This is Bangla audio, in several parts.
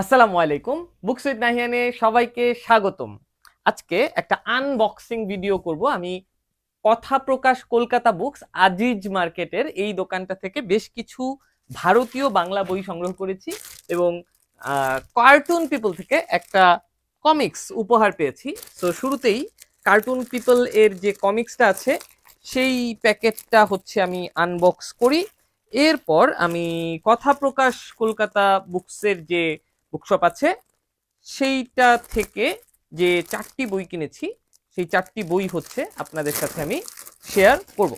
আসসালামু আলাইকুম। বুকস উইথ নাহিয়ানে সবাইকে স্বাগতম। আজকে একটা আনবক্সিং ভিডিও করব। আমি কথা প্রকাশ কলকাতা বুকস আজিজ মার্কেটের এই দোকানটা থেকে বেশ কিছু ভারতীয় বাংলা বই সংগ্রহ করেছি এবং কার্টুন পিপল থেকে একটা কমিক্স উপহার পেয়েছি। তো শুরুতেই কার্টুন পিপল এর যে কমিক্সটা আছে সেই প্যাকেটটা হচ্ছে আমি আনবক্স করি। এরপর আমি কথা প্রকাশ কলকাতা বুকসের যে বুকশপ আছে সেইটা থেকে যে 4টি বই কিনেছি সেই 4টি বই হচ্ছে আপনাদের সাথে আমি শেয়ার করব।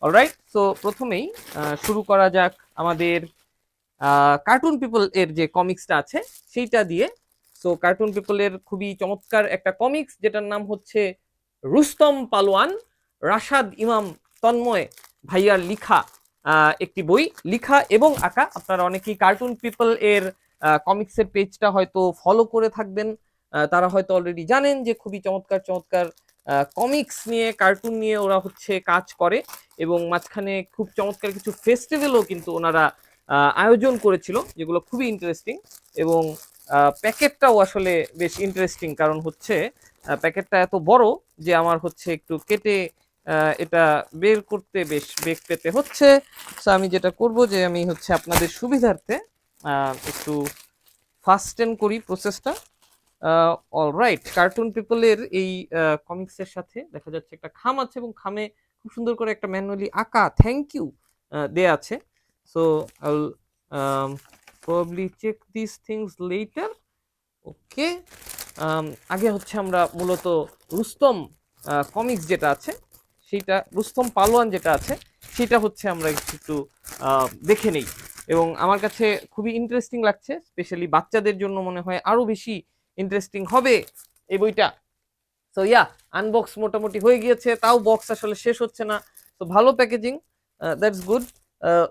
অলরাইট, তো প্রথমেই শুরু করা যাক আমাদের কার্টুন পিপল এর যে কমিক্সটা আছে সেইটা দিয়ে। সো কার্টুন পিপল এর খুবই চমৎকার একটা কমিক্স যেটার নাম হচ্ছে রুস্তম পালোয়ান, রাশাদ ইমাম তন্ময় ভাইয়ার লিখা একটি বই, লিখা এবং আঁকা। আপনারা অনেকেই কার্টুন পিপল এর কমিক্সের পেজটা হয়তো ফলো করে থাকবেন, তারা হয়তো অলরেডি জানেন যে খুবই চমৎকার চমৎকার কমিক্স নিয়ে, কার্টুন নিয়ে ওরা হচ্ছে কাজ করে এবং মাঝখানে খুব চমৎকার কিছু ফেস্টিভ্যালও কিন্তু ওনারা আয়োজন করেছিল যেগুলো খুবই ইন্টারেস্টিং। এবং প্যাকেটটাও আসলে বেশ ইন্টারেস্টিং, কারণ হচ্ছে প্যাকেটটা এত বড় যে আমার হচ্ছে একটু কেটে এটা বের করতে বেশ বেগ পেতে হচ্ছে। তো আমি যেটা করব যে আমি হচ্ছে আপনাদের সুবিধার্থে একটু ফাস্টেন করি প্রসেসটা। অলরাইট, কার্টুন পিপলের এই কমিক্সের সাথে দেখা যাচ্ছে একটা খাম আছে এবং খামে খুব সুন্দর করে একটা ম্যানুয়ালি আঁকা থ্যাংক ইউ দেয়া আছে। So I will probably check this things later. Okay, আগে হচ্ছে আমরা মূলত রুস্তম কমিক্স যেটা আছে সেইটা, রুস্তম পালোয়ান যেটা আছে সেটা হচ্ছে আমরা একটু দেখে নেই। এবং আমার কাছে খুবই ইন্টারেস্টিং লাগছে, স্পেশালি বাচ্চাদের জন্য মনে হয় আরো বেশি ইন্টারেস্টিং হবে এই বইটা। সো ইয়া, আনবক্স মোটামুটি হয়ে গিয়েছে, তাও বক্স আসলে শেষ হচ্ছে না। তো ভালো packaging, that's good.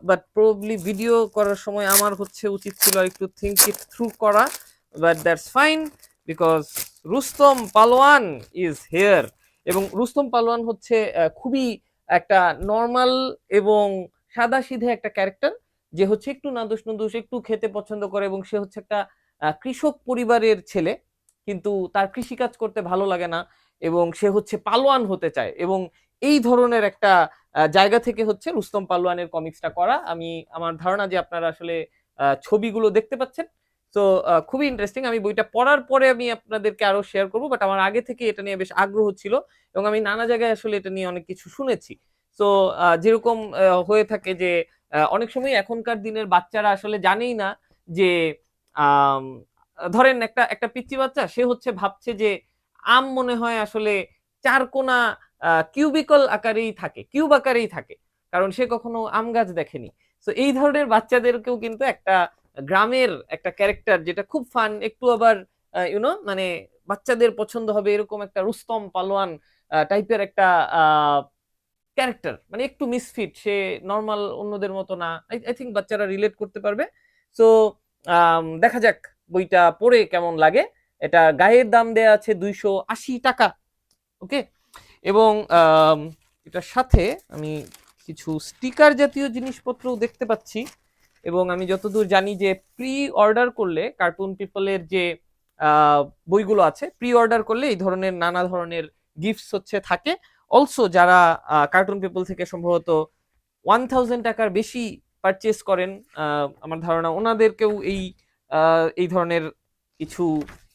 But probably video করার সময় আমার হচ্ছে উচিত ছিল একটু থিঙ্ক ইট থ্রু করা, but that's fine because Rustam Pahalwan is here. এবং রুস্তম পালোয়ান হচ্ছে খুবই একটা নর্মাল এবং সাদা সিধে একটা ক্যারেক্টার, যে হচ্ছে একটু নাদুস নুদুস, একটু খেতে পছন্দ করে এবং সে হচ্ছে একটা কৃষক পরিবারের ছেলে, কিন্তু তার কৃষিকাজ করতে ভালো লাগে না এবং সে হচ্ছে পালোয়ান হতে চায়। এবং এই ধরনের একটা জায়গা থেকে হচ্ছে রুস্তম পালোয়ানের কমিক্সটা করা। আমি, আমার ধারণা যে আপনারা আসলে ছবিগুলো দেখতে পাচ্ছেন। তো খুবই ইন্টারেস্টিং। আমি বইটা পড়ার পরে আমি আপনাদেরকে আরো শেয়ার করবো, বাট আমার আগে থেকে এটা নিয়ে বেশ আগ্রহ ছিল এবং আমি নানা জায়গায় আসলে এটা নিয়ে অনেক কিছু শুনেছি। তো যেরকম হয়ে থাকে যে অনেক সময় এখনকার দিনের বাচ্চারা আসলে জানেই না যে আম, ধরেন একটা একটা পিচ্চি বাচ্চা, সে হচ্ছে ভাবছে যে আম মনে হয় আসলে চারকোনা কিউবিকল আকারেই থাকে, কিউব আকারেই থাকে, কারণ সে কখনো আম গাছ দেখেনি। তো এই ধরনের বাচ্চাদেরকেও কিন্তু একটা গ্রামের একটা ক্যারেক্টার যেটা খুব ফান, একটু আবার মানে বাচ্চাদের পছন্দ হবে এরকম একটা রুস্তম পালোয়ান টাইপের একটা ক্যারেক্টার, মানে একটু মিসফিট, সে নর্মাল অন্যদের মতো না। আই থিঙ্ক বাচ্চারা রিলেট করতে পারবে। সো দেখা যাক বইটা পড়ে কেমন লাগে। এটা গায়ের দাম দেয়া আছে 280 টাকা। ওকে, এবং এটার সাথে আমি কিছু স্টিকার জাতীয় জিনিসপত্র দেখতে পাচ্ছি। এবং আমি যতদূর জানি যে প্রি অর্ডার করলে কার্টুন পিপলের যে বইগুলো আছে, প্রি অর্ডার করলে এই ধরনের নানা ধরনের গিফটস হচ্ছে থাকে। অলসো যারা কার্টুন পিপল থেকে সম্ভবত 1000 টাকার বেশি পারচেস করেন, আমার ধারণা ওনাদেরকেও এই ধরনের কিছু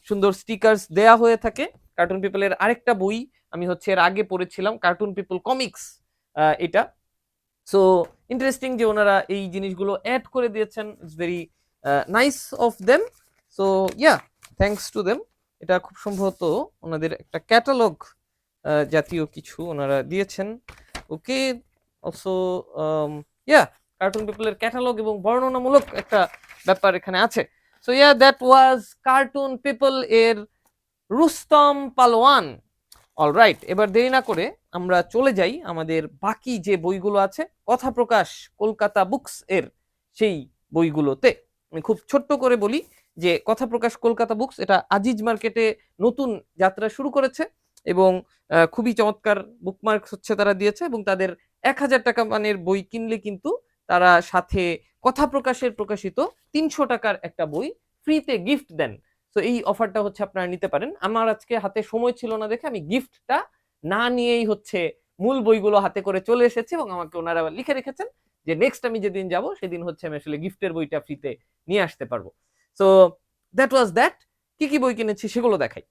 সুন্দর স্টিকার্স দেয়া হয়ে থাকে। কার্টুন পিপলের আরেকটা বই আমি হচ্ছে এর আগে পড়েছিলাম, কার্টুন পিপল কমিক্স, এটা। সো ইন্টারেস্টিং যে ওনারা এই জিনিসগুলো অ্যাড করে দিয়েছেন, it's very nice of them. So yeah, thanks to them. এটা খুব সম্ভবত ওনাদের একটা ক্যাটালগ জাতীয় কিছু ওনারা দিয়েছেন। ওকে, অলসো ইয়া, কার্টুন পিপলের ক্যাটালগ এবং বর্ণনামূলক একটা ব্যাপার এখানে আছে। So yeah, that was cartoon people এর রুস্তম পালোয়ান। অলরাইট, এবার দেরি না করে আমরা চলে যাই আমাদের বাকি যে বইগুলো আছে কথা প্রকাশ কলকাতা বুকস এর সেই বইগুলোতে। আমি খুব ছোট্ট করে বলি যে কথা প্রকাশ কলকাতা বুকস এটা আজিজ মার্কেটে নতুন যাত্রা শুরু করেছে এবং খুবই চমৎকার বুকমার্কস হচ্ছে তারা দিয়েছে। এবং তাদের 1000 টাকা মানের বই কিনলে কিন্তু তারা সাথে কথা প্রকাশের প্রকাশিত 300 টাকার একটা বই ফ্রিতে গিফট দেন। তো এই অফারটা হচ্ছে আপনারা নিতে পারেন। আমার আজকে হাতে সময় ছিল না দেখে আমি গিফটটা না নিয়েই হচ্ছে মূল বইগুলো হাতে করে চলে এসেছি, এবং আমাকে ওনারা লিখে রেখেছেন যে নেক্সট আমি যেদিন যাব সেদিন হচ্ছে আমি আসলে গিফটের বইটা ফ্রিতে নিয়ে আসতে পারবো। So that was that. কি কি বই কিনেছি সেগুলো দেখাই।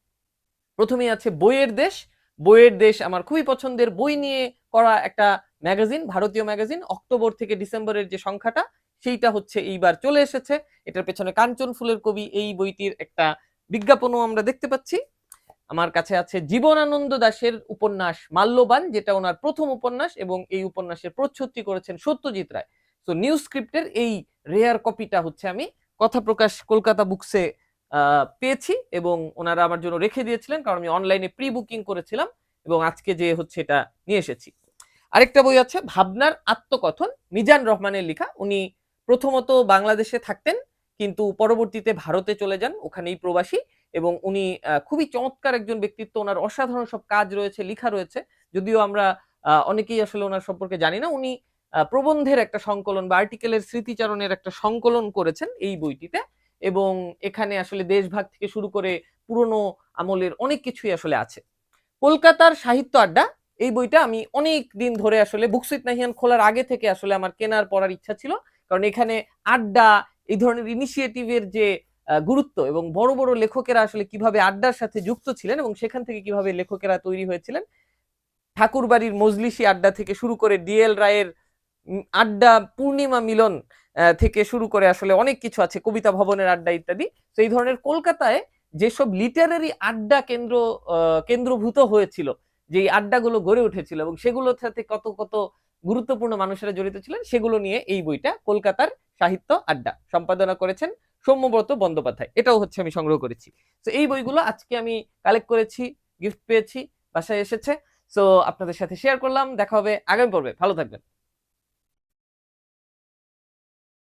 প্রথমেই আছে বইয়ের দেশ। বইয়ের দেশ আমার খুবই পছন্দের বই নিয়ে করা একটা ম্যাগাজিন, ভারতীয় ম্যাগাজিন। অক্টোবর থেকে ডিসেম্বরের যে সংখ্যাটা সেইটা হচ্ছে এইবার চলে এসেছে। এটার পেছনে কাঞ্চন ফুলের কবি, এই বইটির একটা বিজ্ঞাপনও আমরা দেখতে পাচ্ছি। আমার কাছে আছে জীবনানন্দ দাশের উপন্যাস মাল্যবান, যেটা ওনার প্রথম উপন্যাস, এবং এই উপন্যাসের প্রচ্ছদটি করেছেন সত্যজিৎ রায়। তো নিউ স্ক্রিপ্টের এই রেয়ার কপিটা হচ্ছে আমি কথাপ্রকাশ কলকাতা বুকসে পেয়েছি, এবং ওনারা আমার জন্য রেখে দিয়েছিলেন, কারণ আমি অনলাইনে প্রি বুকিং করেছিলাম, এবং আজকে যে হচ্ছে এটা নিয়ে এসেছি। আরেকটা বই আছে ভাবনার আত্মকথন, মিজান রহমানের লেখা। উনি প্রথমত বাংলাদেশে থাকতেন, কিন্তু পরবর্তীতে ভারতে চলে যান, ওখানেই প্রবাসী, এবং উনি খুবই চমৎকার একজন ব্যক্তিত্ব। ওনার অসাধারণ সব কাজ রয়েছে, লেখা রয়েছে, যদিও আমরা অনেকেই আসলে ওনার সম্পর্কে জানি না। উনি প্রবন্ধের একটা সংকলন বা আর্টিকেলের স্মৃতিচারণের একটা সংকলন করেছেন এই বইটিতে, এবং এখানে আসলে দেশভাগ থেকে শুরু করে পুরনো আমলের অনেক কিছুই আসলে আছে। কলকাতার সাহিত্য আড্ডা, এই বইটা আমি অনেক দিন ধরে আসলে বুকস উইথ নাহিয়ান খোলার আগে থেকে আসলে আমার কেনার পড়ার ইচ্ছা ছিল, কারণ এখানে আড্ডা, এই ধরনের ইনিশিয়েটিভের যে গুরুত্ব, এবং বড় বড় লেখকেরা আসলে কিভাবে আড্ডার সাথে যুক্ত ছিলেন এবং সেখান থেকে কিভাবে লেখকেরা তৈরি হয়েছিলেন, ঠাকুরবাড়ির মজলিসি আড্ডা থেকে শুরু করে ডিএল রায়ের আড্ডা, পূর্ণিমা মিলন থেকে শুরু করে আসলে অনেক কিছু আছে, কবিতা ভবনের আড্ডা ইত্যাদি। তো এই ধরনের কলকাতায় যেসব লিটারারি আড্ডা কেন্দ্রভূত হয়েছিল, যে আড্ডাগুলো গড়ে উঠেছিল এবং সেগুলোর সাথে কত কত গুরুত্বপূর্ণ মানুষেরা জড়িত ছিলেন, সেগুলো নিয়ে এই বইটা কলকাতার সাহিত্য আড্ডা। সম্পাদনা করেছেন সৌম্যব্রত বন্দ্যোপাধ্যায়। এটাও হচ্ছে আমি সংগ্রহ করেছি। তো এই বইগুলো আজকে আমি কালেক্ট করেছি, গিফট পেয়েছি, বাসায় এসেছে। সো আপনাদের সাথে শেয়ার করলাম। দেখা হবে আগামী পর্বে। ভালো থাকবেন।